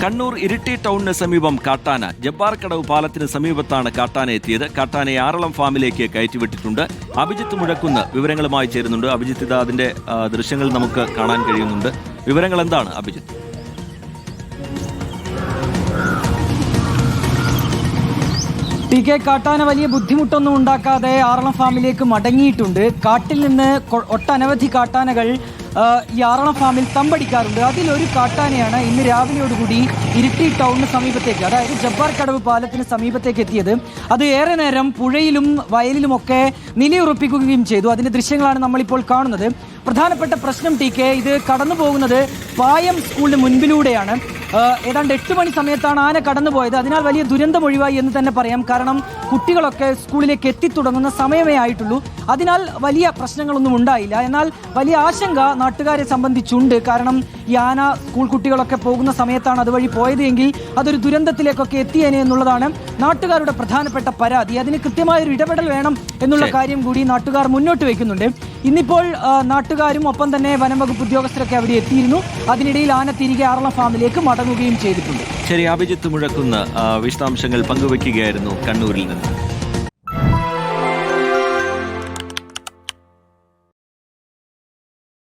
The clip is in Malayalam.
കണ്ണൂർ ഇരിട്ടി ടൗണിന് സമീപം കാട്ടാന. ജബ്ബാർക്കടവ് പാലത്തിന് സമീപത്താണ് കാട്ടാന എത്തിയത്. കാട്ടാനയെ ആറളം ഫാമിലേക്ക് കയറ്റിവിട്ടിട്ടുണ്ട്. അഭിജിത്ത് മുഴക്കുന്ന് വിവരങ്ങളുമായി ചേരുന്നുണ്ട്. അഭിജിത്ത്, ഇതാ അതിന്റെ ദൃശ്യങ്ങൾ നമുക്ക് കാണാൻ കഴിയുന്നുണ്ട്. വിവരങ്ങൾ എന്താണ് അഭിജിത്ത്? കാട്ടാന വലിയ ബുദ്ധിമുട്ടൊന്നും ഉണ്ടാക്കാതെ ആറളം ഫാമിലേക്ക് മടങ്ങിയിട്ടുണ്ട്. കാട്ടിൽ നിന്ന് ഒട്ടനവധി കാട്ടാനകൾ ഈ ആറളം ഫാമിൽ തമ്പടിക്കാറുണ്ട്. അതിലൊരു കാട്ടാനയാണ് ഇന്ന് രാവിലെയോടുകൂടി ഇരിട്ടി ടൗണിന് സമീപത്തേക്ക്, അതായത് ജബ്ബാർക്കടവ് പാലത്തിന് സമീപത്തേക്ക് എത്തിയത്. അത് ഏറെ നേരം പുഴയിലും വയലിലുമൊക്കെ നിലയുറപ്പിക്കുകയും ചെയ്തു. അതിൻ്റെ ദൃശ്യങ്ങളാണ് നമ്മളിപ്പോൾ കാണുന്നത്. പ്രധാനപ്പെട്ട പ്രശ്നം ഇത് കടന്നു പോകുന്നത് പായം സ്കൂളിന് മുൻപിലൂടെയാണ്. ഏതാണ്ട് 8 മണി സമയത്താണ് ആന കടന്നുപോയത്. അതിനാൽ വലിയ ദുരന്തം ഒഴിവായി എന്ന് തന്നെ പറയാം. കാരണം കുട്ടികളൊക്കെ സ്കൂളിലേക്ക് എത്തിത്തുടങ്ങുന്ന സമയമേ ആയിട്ടുള്ളൂ. അതിനാൽ വലിയ പ്രശ്നങ്ങളൊന്നും ഉണ്ടായില്ല. എന്നാൽ വലിയ ആശങ്ക നാട്ടുകാരെ സംബന്ധിച്ചുണ്ട്. കാരണം ഈ ആന സ്കൂൾ കുട്ടികളൊക്കെ പോകുന്ന സമയത്താണ് അതുവഴി പോയത് എങ്കിൽ അതൊരു ദുരന്തത്തിലേക്കൊക്കെ എത്തിയേനെ എന്നുള്ളതാണ് നാട്ടുകാരുടെ പ്രധാനപ്പെട്ട പരാതി. അതിന് കൃത്യമായൊരു ഇടപെടൽ വേണം എന്നുള്ള കാര്യം കൂടി നാട്ടുകാർ മുന്നോട്ട് വയ്ക്കുന്നുണ്ട്. ഇന്നിപ്പോൾ നാട്ടുകാരും ഒപ്പം തന്നെ വനംവകുപ്പ് ഉദ്യോഗസ്ഥരൊക്കെ അവിടെ എത്തിയിരുന്നു. അതിനിടയിൽ ആന തിരികെ ആറളം ഫാമിലേക്ക് മടങ്ങുകയും ചെയ്തിട്ടുണ്ട്. ശരി, അഭിജിത്ത് മുഴക്കുന്ന് വിശദാംശങ്ങൾ പങ്കുവയ്ക്കുകയായിരുന്നു കണ്ണൂരിൽ നിന്ന്.